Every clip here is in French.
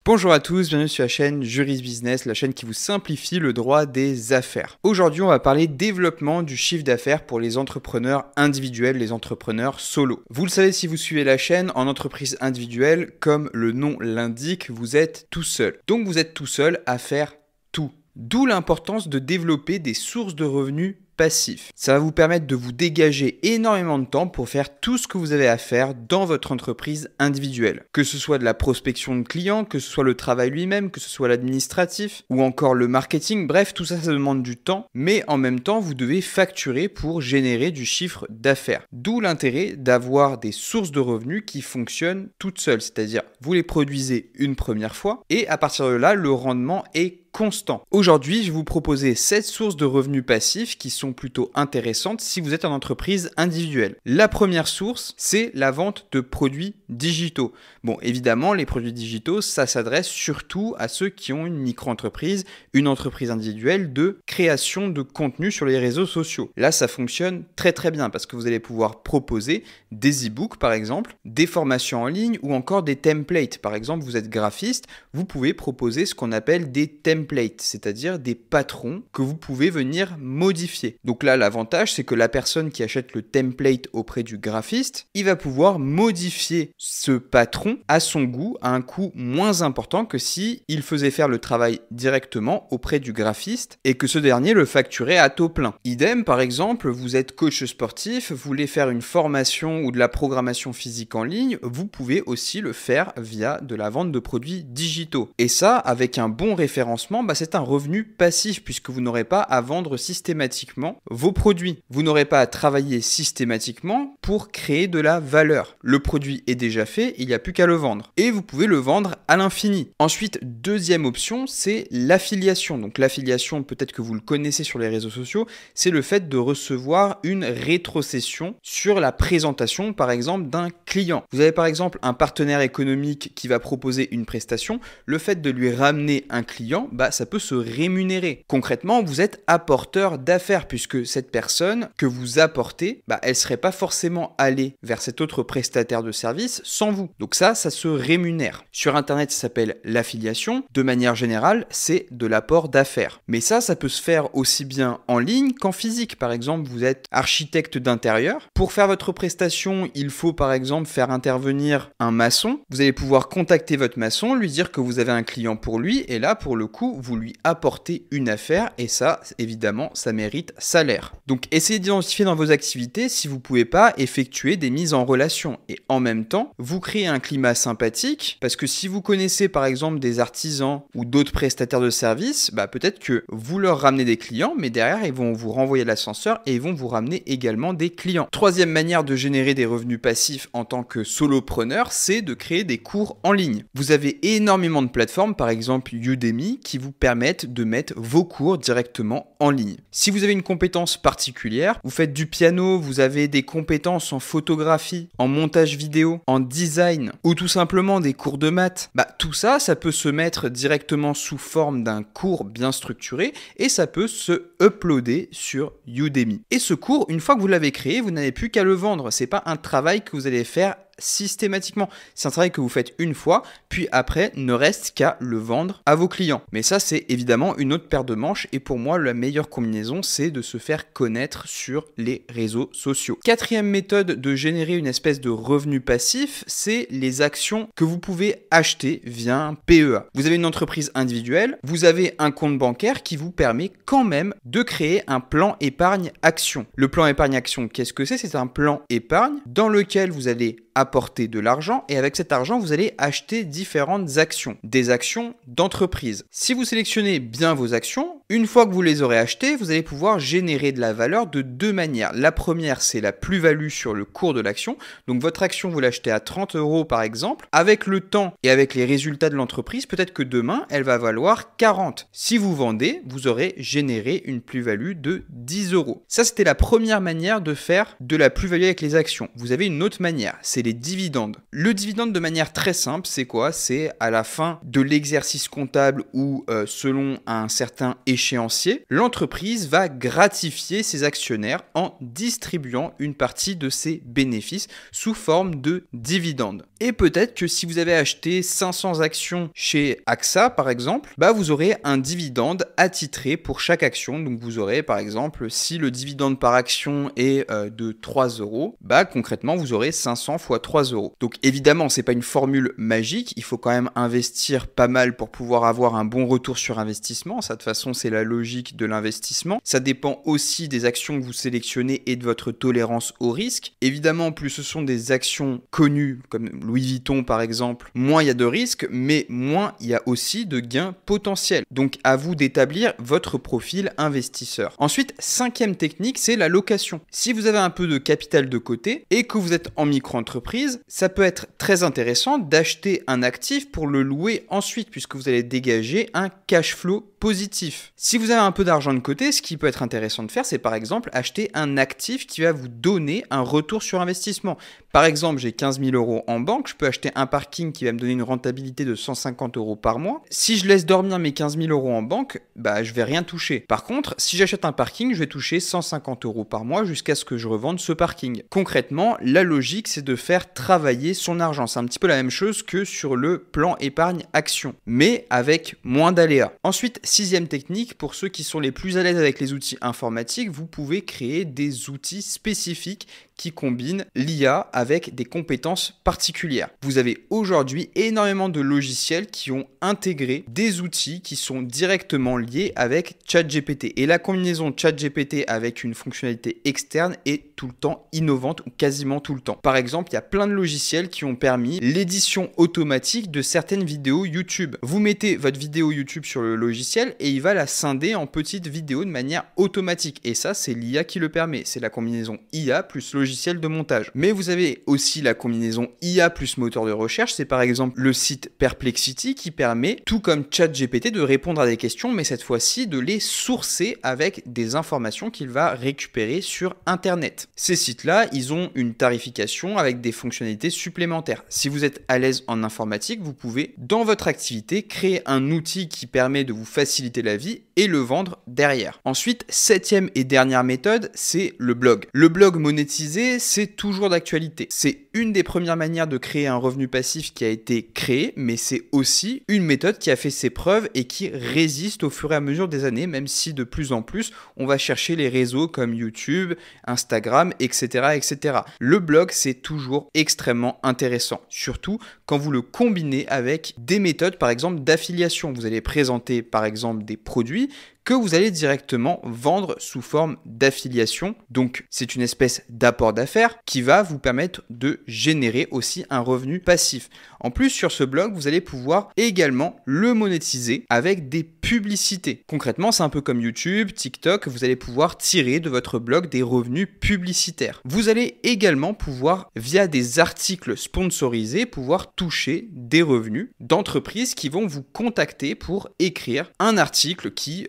Bonjour à tous, bienvenue sur la chaîne Juris Business, la chaîne qui vous simplifie le droit des affaires. Aujourd'hui, on va parler développement du chiffre d'affaires pour les entrepreneurs individuels, les entrepreneurs solo. Vous le savez si vous suivez la chaîne, en entreprise individuelle, comme le nom l'indique, vous êtes tout seul. Donc vous êtes tout seul à faire tout. D'où l'importance de développer des sources de revenus passif. Ça va vous permettre de vous dégager énormément de temps pour faire tout ce que vous avez à faire dans votre entreprise individuelle. Que ce soit de la prospection de clients, que ce soit le travail lui-même, que ce soit l'administratif ou encore le marketing. Bref, tout ça, ça demande du temps, mais en même temps, vous devez facturer pour générer du chiffre d'affaires. D'où l'intérêt d'avoir des sources de revenus qui fonctionnent toutes seules, c'est-à-dire vous les produisez une première fois et à partir de là, le rendement est constant. Aujourd'hui, je vais vous proposer 7 sources de revenus passifs qui sont plutôt intéressantes si vous êtes en entreprise individuelle. La première source, c'est la vente de produits digitaux. Bon, évidemment, les produits digitaux, ça s'adresse surtout à ceux qui ont une micro-entreprise, une entreprise individuelle de création de contenu sur les réseaux sociaux. Là, ça fonctionne très très bien parce que vous allez pouvoir proposer des e-books par exemple, des formations en ligne ou encore des templates. Par exemple, vous êtes graphiste, vous pouvez proposer ce qu'on appelle des templates, c'est-à-dire des patrons que vous pouvez venir modifier. Donc là, l'avantage, c'est que la personne qui achète le template auprès du graphiste, il va pouvoir modifier ce patron à son goût, à un coût moins important que si il faisait faire le travail directement auprès du graphiste et que ce dernier le facturait à taux plein. Idem, par exemple, vous êtes coach sportif, vous voulez faire une formation ou de la programmation physique en ligne, vous pouvez aussi le faire via de la vente de produits digitaux. Et ça, avec un bon référencement, c'est un revenu passif puisque vous n'aurez pas à vendre systématiquement vos produits. Vous n'aurez pas à travailler systématiquement pour créer de la valeur. Le produit est déjà fait, il n'y a plus qu'à le vendre. Et vous pouvez le vendre à l'infini. Ensuite, deuxième option, c'est l'affiliation. Donc l'affiliation, peut-être que vous le connaissez sur les réseaux sociaux, c'est le fait de recevoir une rétrocession sur la présentation, par exemple, d'un client. Vous avez par exemple un partenaire économique qui va proposer une prestation. Le fait de lui ramener un client, ça peut se rémunérer. Concrètement, vous êtes apporteur d'affaires puisque cette personne que vous apportez, elle ne serait pas forcément allée vers cet autre prestataire de service sans vous. Donc ça se rémunère. Sur Internet, ça s'appelle l'affiliation. De manière générale, c'est de l'apport d'affaires. Mais ça peut se faire aussi bien en ligne qu'en physique. Par exemple, vous êtes architecte d'intérieur. Pour faire votre prestation, il faut par exemple faire intervenir un maçon. Vous allez pouvoir contacter votre maçon, lui dire que vous avez un client pour lui et là, pour le coup, vous lui apportez une affaire et ça, évidemment, ça mérite salaire. Donc, essayez d'identifier dans vos activités si vous ne pouvez pas effectuer des mises en relation et en même temps, vous créez un climat sympathique parce que si vous connaissez par exemple des artisans ou d'autres prestataires de services, peut-être que vous leur ramenez des clients, mais derrière, ils vont vous renvoyer l'ascenseur et ils vont vous ramener également des clients. Troisième manière de générer des revenus passifs en tant que solopreneur, c'est de créer des cours en ligne. Vous avez énormément de plateformes, par exemple Udemy, qui vous permettent de mettre vos cours directement en ligne. Si vous avez une compétence particulière, vous faites du piano, vous avez des compétences en photographie, en montage vidéo, en design ou tout simplement des cours de maths, tout ça, ça peut se mettre directement sous forme d'un cours bien structuré et ça peut se uploader sur Udemy. Et ce cours, une fois que vous l'avez créé, vous n'avez plus qu'à le vendre. C'est pas un travail que vous allez faire systématiquement. C'est un travail que vous faites une fois, puis après, ne reste qu'à le vendre à vos clients. Mais ça, c'est évidemment une autre paire de manches et pour moi, la meilleure combinaison, c'est de se faire connaître sur les réseaux sociaux. Quatrième méthode de générer une espèce de revenu passif, c'est les actions que vous pouvez acheter via un PEA. Vous avez une entreprise individuelle, vous avez un compte bancaire qui vous permet quand même de créer un plan épargne action. Le plan épargne action, qu'est-ce que c'est? C'est un plan épargne dans lequel vous allez apporter de l'argent et avec cet argent, vous allez acheter différentes actions, des actions d'entreprise. Si vous sélectionnez bien vos actions, une fois que vous les aurez achetées, vous allez pouvoir générer de la valeur de deux manières. La première, c'est la plus-value sur le cours de l'action. Donc votre action, vous l'achetez à 30 € par exemple. Avec le temps et avec les résultats de l'entreprise, peut-être que demain, elle va valoir 40. Si vous vendez, vous aurez généré une plus-value de 10 €. Ça, c'était la première manière de faire de la plus-value avec les actions. Vous avez une autre manière, c'est les dividendes. Le dividende de manière très simple, c'est quoi? C'est à la fin de l'exercice comptable ou selon un certain échéancier échéancier, l'entreprise va gratifier ses actionnaires en distribuant une partie de ses bénéfices sous forme de dividendes. Et peut-être que si vous avez acheté 500 actions chez AXA par exemple, vous aurez un dividende attitré pour chaque action. Donc vous aurez par exemple, si le dividende par action est de 3 euros, concrètement vous aurez 500 fois 3 euros. Donc évidemment c'est pas une formule magique, il faut quand même investir pas mal pour pouvoir avoir un bon retour sur investissement. Ça de toute façon c'est la logique de l'investissement. Ça dépend aussi des actions que vous sélectionnez et de votre tolérance au risque. Évidemment plus ce sont des actions connues comme Louis Vuitton par exemple, moins il y a de risques, mais moins il y a aussi de gains potentiels. Donc à vous d'établir votre profil investisseur. Ensuite, cinquième technique, c'est la location. Si vous avez un peu de capital de côté et que vous êtes en micro-entreprise, ça peut être très intéressant d'acheter un actif pour le louer ensuite, puisque vous allez dégager un cash flow positif. Si vous avez un peu d'argent de côté, ce qui peut être intéressant de faire, c'est par exemple acheter un actif qui va vous donner un retour sur investissement. Par exemple, j'ai 15 000 euros en banque, je peux acheter un parking qui va me donner une rentabilité de 150 euros par mois. Si je laisse dormir mes 15 000 euros en banque, je vais rien toucher. Par contre, si j'achète un parking, je vais toucher 150 euros par mois jusqu'à ce que je revende ce parking. Concrètement, la logique, c'est de faire travailler son argent. C'est un petit peu la même chose que sur le plan épargne action, mais avec moins d'aléas. Ensuite, sixième technique, pour ceux qui sont les plus à l'aise avec les outils informatiques, vous pouvez créer des outils spécifiques qui combinent l'IA avec des compétences particulières. Vous avez aujourd'hui énormément de logiciels qui ont intégré des outils qui sont directement liés avec ChatGPT. Et la combinaison ChatGPT avec une fonctionnalité externe est tout le temps innovante ou quasiment tout le temps. Par exemple, il y a plein de logiciels qui ont permis l'édition automatique de certaines vidéos YouTube. Vous mettez votre vidéo YouTube sur le logiciel et il va la scinder en petites vidéos de manière automatique. Et ça, c'est l'IA qui le permet. C'est la combinaison IA plus logiciel de montage. Mais vous avez aussi la combinaison IA plus moteur de recherche. C'est par exemple le site Perplexity qui permet, tout comme ChatGPT, de répondre à des questions, mais cette fois-ci de les sourcer avec des informations qu'il va récupérer sur Internet. Ces sites-là, ils ont une tarification avec des fonctionnalités supplémentaires. Si vous êtes à l'aise en informatique, vous pouvez, dans votre activité, créer un outil qui permet de vous faciliter la vie et le vendre derrière. Ensuite, septième et dernière méthode, c'est le blog. Le blog monétisé, c'est toujours d'actualité. C'est une des premières manières de créer un revenu passif qui a été créée, mais c'est aussi une méthode qui a fait ses preuves et qui résiste au fur et à mesure des années, même si de plus en plus, on va chercher les réseaux comme YouTube, Instagram, etc., etc. Le blog, c'est toujours extrêmement intéressant, surtout quand vous le combinez avec des méthodes, par exemple, d'affiliation. Vous allez présenter, par exemple, des produits que vous allez directement vendre sous forme d'affiliation. Donc, c'est une espèce d'apport d'affaires qui va vous permettre de générer aussi un revenu passif. En plus, sur ce blog, vous allez pouvoir également le monétiser avec des publicités. Concrètement, c'est un peu comme YouTube, TikTok, vous allez pouvoir tirer de votre blog des revenus publicitaires. Vous allez également pouvoir, via des articles sponsorisés, pouvoir toucher des revenus d'entreprises qui vont vous contacter pour écrire un article qui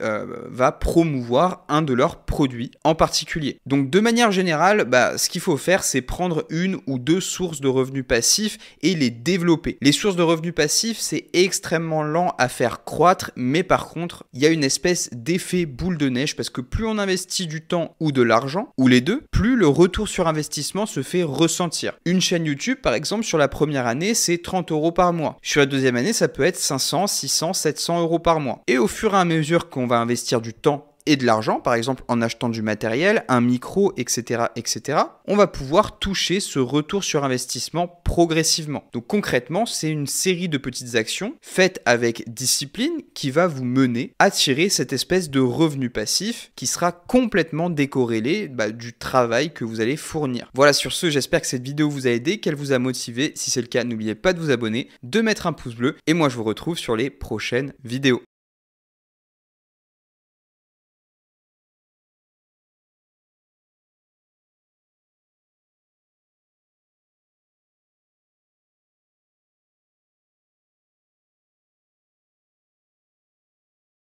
va promouvoir un de leurs produits en particulier. Donc de manière générale, ce qu'il faut faire, c'est prendre une ou deux sources de revenus passifs et les développer. Les sources de revenus passifs, c'est extrêmement lent à faire croître, mais par contre, il y a une espèce d'effet boule de neige parce que plus on investit du temps ou de l'argent, ou les deux, plus le retour sur investissement se fait ressentir. Une chaîne YouTube, par exemple, sur la première année, c'est 30 euros par mois. Sur la deuxième année, ça peut être 500, 600, 700 euros par mois. Et au fur et à mesure qu'on va investir du temps et de l'argent, par exemple en achetant du matériel, un micro, etc., etc., on va pouvoir toucher ce retour sur investissement progressivement. Donc concrètement, c'est une série de petites actions faites avec discipline qui va vous mener à tirer cette espèce de revenu passif qui sera complètement décorrélé du travail que vous allez fournir. Voilà, sur ce, j'espère que cette vidéo vous a aidé, qu'elle vous a motivé. Si c'est le cas, n'oubliez pas de vous abonner, de mettre un pouce bleu et moi je vous retrouve sur les prochaines vidéos.